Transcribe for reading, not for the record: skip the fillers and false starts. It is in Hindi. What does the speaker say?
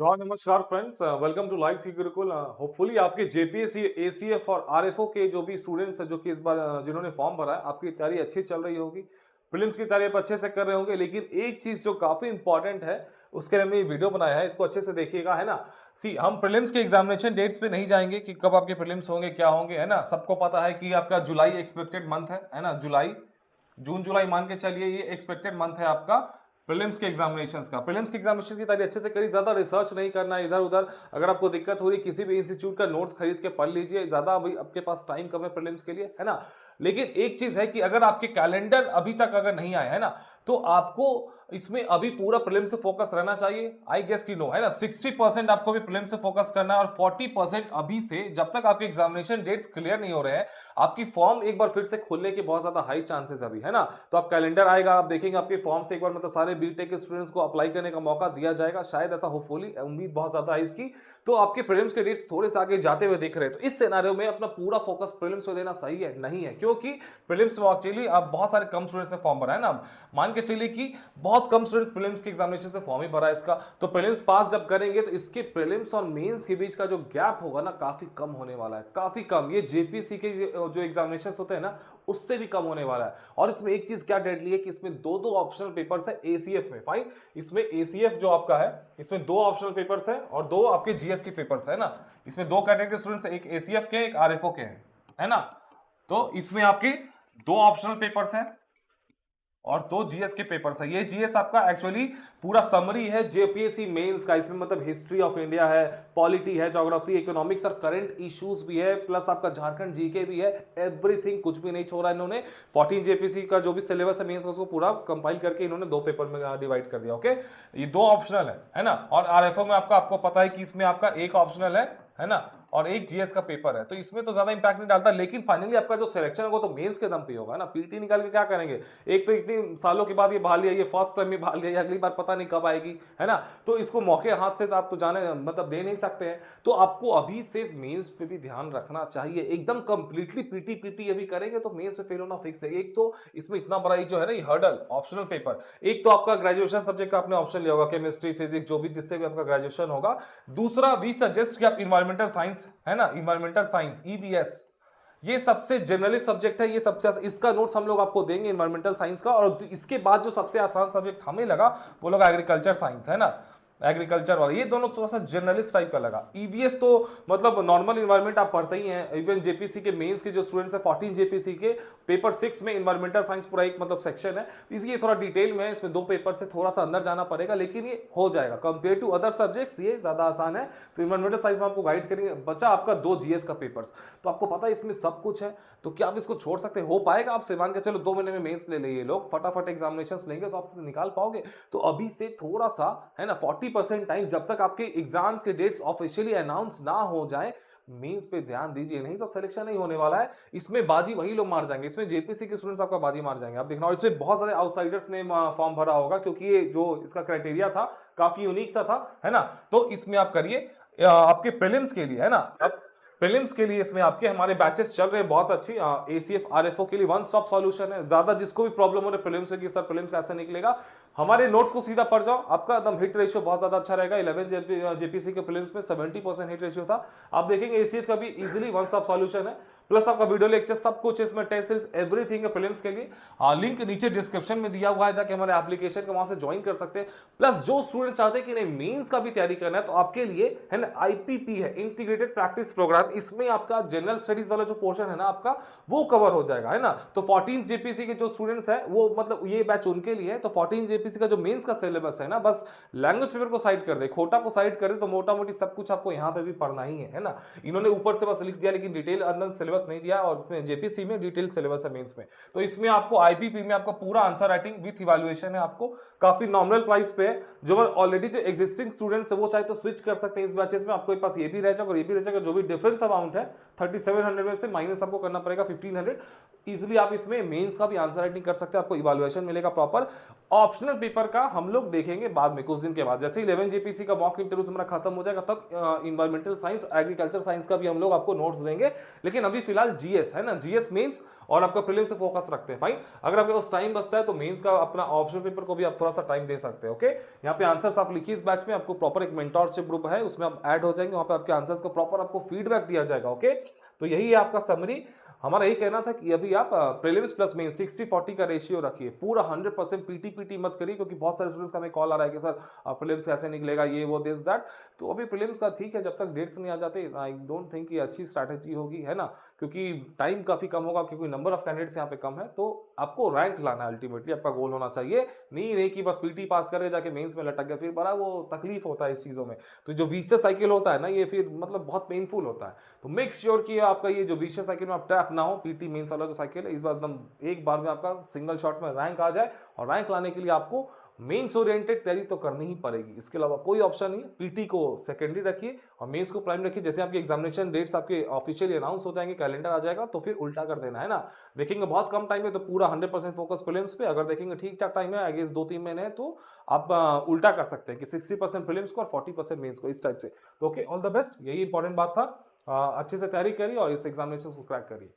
नमस्कार फ्रेंड्स, वेलकम टू लाइव थी गुरुकुल। होपफुली आपके जेपीएससी, एसीएफ और आरएफओ के जो भी स्टूडेंट्स हैं जो कि इस बार जिन्होंने फॉर्म भरा है, आपकी तैयारी अच्छी चल रही होगी। प्रीलिम्स की तैयारी आप अच्छे से कर रहे होंगे, लेकिन एक चीज जो काफी इंपॉर्टेंट है उसके लिए हमने ये वीडियो बनाया है, इसको अच्छे से देखिएगा, है ना। सी हम प्रीलिम्स के एग्जामिनेशन डेट्स पे नहीं जाएंगे कि कब आपके प्रीलिम्स होंगे, क्या होंगे, है ना। सबको पता है कि आपका जुलाई एक्सपेक्टेड मंथ है ना। जुलाई, जून जुलाई मान के चलिए, ये एक्सपेक्टेड मंथ है आपका प्रीलिम्स के एग्जामिनेशंस का। प्रीलिम्स के एग्जामिनेशन की तैयारी अच्छे से करिए, ज्यादा रिसर्च नहीं करना है इधर उधर। अगर आपको दिक्कत हो रही है, किसी भी इंस्टीट्यूट का नोट्स खरीद के पढ़ लीजिए, ज्यादा अभी आपके पास टाइम कम है प्रीलिम्स के लिए, है ना। लेकिन एक चीज है कि अगर आपके कैलेंडर अभी तक अगर नहीं आए, है ना, तो आपको इसमें अभी पूरा प्रीलिम्स से फोकस रहना चाहिए। आई गेस कि नो, है ना। 60% आपको भी प्रीलिम्स से फोकस करना है और 40% अभी से, जब तक आपके एग्जामिनेशन डेट्स क्लियर नहीं हो रहे हैं, आपकी फॉर्म एक बार फिर से खुलने के बहुत ज्यादा हाई चांसेस अभी, है ना। तो आप कैलेंडर आएगा, आप देखेंगे आपके फॉर्म से एक बार मतलब सारे बीटेक के स्टूडेंट्स को अप्लाई करने का मौका दिया जाएगा, शायद ऐसा, होपफुली, उम्मीद बहुत ज्यादा है इसकी। तो आपके प्रीलिम्स के डेट्स थोड़े से आगे जाते हुए दिख रहे हैं, तो इस सिनेरियो में अपना पूरा फोकस प्रीलिम्स पे देना सही है नहीं है, क्योंकि प्रीलिम्स में एक्चुअली आप बहुत सारे कम स्टूडेंट्स ने फॉर्म भरा है ना। मान के चलिए कि बहुत कम स्टूडेंट्स प्रीलिम्स के एग्जामिनेशन से फॉर्म ही भरा है इसका। तो प्रीलिम्स पास जब करेंगे तो इसके प्रीलिम्स और मेंस के बीच का जो गैप होगा ना, काफी कम होने वाला है, काफी कम। ये जेपीसी के जो एग्जामिनेशन होते हैं ना, उससे भी कम होने वाला है। और इसमें एक चीज क्या डेडली है कि इसमें दो दो ऑप्शनल पेपर्स है एसीएफ में। फाइन, इसमें एसीएफ जो आपका है, इसमें दो ऑप्शनल पेपर्स है और दो आपके जीएस के पेपर्स है ना। इसमें दो कैटेगरी स्टूडेंट्स, एक एसीएफ के, एक आरएफओ के हैं, है ना। तो इसमें आपके दो ऑप्शनल पेपर्स हैं और दो जीएस के पेपर्स है। ये जीएस आपका एक्चुअली पूरा समरी है जेपीएससी मेंस का। इसमें मतलब हिस्ट्री ऑफ इंडिया है, पॉलिटी है, ज्योग्राफी, इकोनॉमिक्स और करंट इश्यूज भी है, प्लस आपका झारखंड जीके भी है। एवरीथिंग, कुछ भी नहीं छोड़ा इन्होंने। 14 जेपीसी का जो भी सिलेबस है मेंस का, उसको पूरा कंपाइल करके इन्होंने दो पेपर में डिवाइड कर दिया। ओके, ये दो ऑप्शनल है ना। और आरएफओ में आपको पता है कि इसमें आपका एक ऑप्शनल है ना, और एक जीएस का पेपर है। तो इसमें तो ज्यादा इंपैक्ट नहीं डालता, लेकिन फाइनली आपका जो सिलेक्शन है वो तो मेंस के दम पे होगा ना। पीटी निकाल के क्या करेंगे, एक तो इतनी सालों के बाद ये बहाल लिया, ये फर्स्ट टाइम में बहाल लिया, अगली बार पता नहीं कब आएगी, है ना। तो इसको मौके हाथ से तो आप तो जाने मतलब दे नहीं सकते हैं। तो आपको अभी से मेंस पे भी ध्यान रखना चाहिए। एकदम कंप्लीटली पीटी पीटी अभी करेंगे तो मेंस में फेल होना फिक्स है। एक तो इसमें इतना बड़ा जो है ना, ये हर्डल ऑप्शनल पेपर। एक तो आपका ग्रेजुएशन सब्जेक्ट का आपने ऑप्शन लिया होगा, केमिस्ट्री, फिजिक्स, जो भी जिससे भी आपका ग्रेजुएशन होगा। दूसरा, वी सजेस्ट कि आप इन्वायरमेंटल साइंस, है ना, इन्वायरमेंटल साइंस ईवीएस, ये सबसे जनरलिस्ट सब्जेक्ट है, ये सबसे इसका नोट्स हम लोग आपको देंगे इन्वायरमेंटल साइंस का। और इसके बाद जो सबसे आसान सब्जेक्ट हमें लगा वो लोग एग्रीकल्चर साइंस, है ना, एग्रीकल्चर वाला। ये दोनों थोड़ा सा जर्नलिस्ट टाइप का लगा। ईवीएस तो मतलब नॉर्मल इन्वायरमेंट आप पढ़ते ही हैं। इवन जेपीसी के मेंस के जो स्टूडेंट्स हैं, 14 जेपीसी के, पेपर 6 में इन्वायरमेंटल साइंस पूरा एक मतलब सेक्शन है। इसलिए थोड़ा डिटेल में है, इसमें दो पेपर से थोड़ा सा अंदर जाना पड़ेगा, लेकिन ये हो जाएगा कंपेयर टू अदर सब्जेक्ट्स, ये ज्यादा आसान है। तो इन्वायरमेंटल साइंस में आपको गाइड करेंगे। बचा आपका दो जीएस का पेपर्स, तो आपको पता है इसमें सब कुछ है। तो क्या आप इसको छोड़ सकते हो पाएगा आपसे? मान के चलो 2 महीने में मेंस ले लिए लोग, फटाफट एग्जामिनेशन लेंगे तो आप निकाल पाओगे। तो अभी से थोड़ा सा, है ना, 40% टाइम, जब तक आपके एग्जाम्स के डेट्स ऑफिशियली अनाउंस ना हो जाए, मेंस पे ध्यान दीजिए, नहीं तो सिलेक्शन नहीं होने वाला है। इसमें बाजी वही लोग मार जाएंगे, इसमें जेपीसी के स्टूडेंट्स आपका बाजी मार जाएंगे, आप देखना। और इसमें बहुत सारे आउटसाइडर्स ने फॉर्म भरा होगा, क्योंकि ये जो इसका क्राइटेरिया था काफी यूनिक सा था, है ना। तो इसमें आप करिए आपके प्रीलिम्स के लिए, है ना। अब प्रीलिम्स के लिए इसमें आपके हमारे बैचेस चल रहे हैं बहुत अच्छी। एसीएफ आरएफओ के लिए वन स्टॉप सॉल्यूशन है। ज्यादा जिसको भी प्रॉब्लम हो रही है प्रीलिम्स में कि सर प्रीलिम्स कैसे निकलेगा, हमारे नोट्स को सीधा पढ़ जाओ, आपका एकदम हिट रेशियो बहुत ज्यादा अच्छा रहेगा। 11 जेपीसी के प्रीलिम्स में 70% हिट रेशियो था। आप देखेंगे एसीएफ का भी इजीली वन स्टॉप सॉल्यूशन है, प्लस आपका वीडियो लेक्चर सब कुछ इसमें, टेस्ट सीरीज एवरीथिंग है प्रीलिम्स के लिए। लिंक नीचे डिस्क्रिप्शन में दिया हुआ है, जाके हमारे एप्लीकेशन के वहां से ज्वाइन कर सकते हैं। प्लस जो स्टूडेंट चाहते हैं कि नहीं मेंस का भी तैयारी करना है, तो आपके लिए है ना आईपीपी है, इंटीग्रेटेड प्रैक्टिस प्रोग्राम। इसमें आपका जनरल स्टडीज वाला जो पोर्शन है ना आपका, वो कवर हो जाएगा, है ना। तो 14 जेपीसी के जो स्टूडेंट्स हैं, वो मतलब ये बैच उनके लिए है। तो 14 जेपीसी का जो मेंस का सिलेबस है ना, बस लैंग्वेज पेपर को साइड कर दे, खोटा को साइड कर दे, तो मोटा मोटी सब कुछ आपको यहाँ पे भी पढ़ना ही है ना। इन्होंने ऊपर से बस लिख दिया, लेकिन डिटेल अंदर सिलेबस नहीं दिया, और जेपीसी में डिटेल सिलेबस है मेंस में। तो इसमें आपको आईपीपी में आपका पूरा आंसर राइटिंग विथ इवैल्यूएशन है, आपको काफी नॉमिनल प्राइस पे है। जो ऑलरेडी जो एग्जिस्टिंग स्टूडेंट्स है वो चाहे तो स्विच कर सकते हैं इस बैचेस में, आपके पास ये भी रह जाएगा और ये भी रह जाएगा। जो भी डिफरेंस अमाउंट है 3700 में से माइनस आपको करना पड़ेगा 1500। इजिली आप इसमें मेंस का भी आंसर राइटिंग कर सकते हैं, आपको इवैल्यूएशन मिलेगा प्रॉपर। ऑप्शनल पेपर का हम लोग देखेंगे बाद में, कुछ दिन के बाद, जैसे 11 जेपीसी का मॉक इंटरव्यू हमारा खत्म हो जाएगा, तब इन्वायरमेंटल साइंस, एग्रीकल्चर साइंस का भी हम लोग आपको नोट्स देंगे। लेकिन अभी फिलहाल जीएस है ना, जीएस मेंस और आपका प्रीलिम्स से फोकस रखते हैं। फाइन, अगर आपके पास टाइम बचता है तो मेंस का अपना ऑप्शन पेपर को भी आप थोड़ा सा टाइम दे सकते हैं। ओके, यहाँ पे आंसर्स आप लिखिए इस बैच में, आपको प्रॉपर एक मेंटोरशिप ग्रुप है, उसमें आप ऐड हो जाएंगे, वहां पे आपके आंसर्स को प्रॉपर आपको फीडबैक दिया जाएगा। ओके, तो यही है आपका समरी। हमारा यही कहना था कि अभी आप प्रीलिम्स प्लस मेंस 60-40 का रेशियो रखिए, पूरा 100% पीटी पीटी मत करिए, क्योंकि बहुत सारे स्टूडेंट्स का हमें कॉल आ रहा है कि सर प्रीलिम्स कैसे निकलेगा, ये वो दिस दैट। तो अभी प्रीलिम्स का ठीक है, जब तक डेट्स नहीं आ जाते आई डोंट थिंक ये अच्छी स्ट्रैटेजी होगी, है ना, क्योंकि टाइम काफी कम होगा, क्योंकि नंबर ऑफ कैंडिडेट्स यहाँ पे कम है। तो आपको रैंक लाना अल्टीमेटली आपका गोल होना चाहिए, नहीं कि बस पीटी पास करे जाके मेंस में लटक गया, फिर बड़ा वो तकलीफ होता है इस चीजों में। तो जो विशियस साइकिल होता है ना, ये फिर मतलब बहुत पेनफुल होता है। तो मेक श्योर कि आपका ये जो विशियस साइकिल में आप ट्रैप ना हो, पीटी मेंस वाला जो साइकिल है, इस बार एकदम एक बार में आपका सिंगल शॉट में रैंक आ जाए। और रैंक लाने के लिए आपको मेंस ओरिएंटेड तैयारी तो करनी ही पड़ेगी, इसके अलावा कोई ऑप्शन नहीं है। पीटी को सेकेंडरी रखिए और मेंस को प्राइम रखिए। जैसे आपके एग्जामिनेशन डेट्स आपके ऑफिशियली अनाउंस हो जाएंगे, कैलेंडर आ जाएगा, तो फिर उल्टा कर देना, है ना। देखेंगे बहुत कम टाइम है तो पूरा 100% फोकस प्रीलिम्स पे, अगर देखेंगे ठीक ठाक टाइम है, आई गेस 2-3 महीने है, तो आप उल्टा कर सकते हैं कि 60% प्रीलिम्स को और 40% मेंस को, इस टाइप से। तो ओके, ऑल द बेस्ट, यही इंपॉर्टेंट बात था। अच्छे से तैयारी करिए और इस एग्जामिनेशन को क्रैक करिए।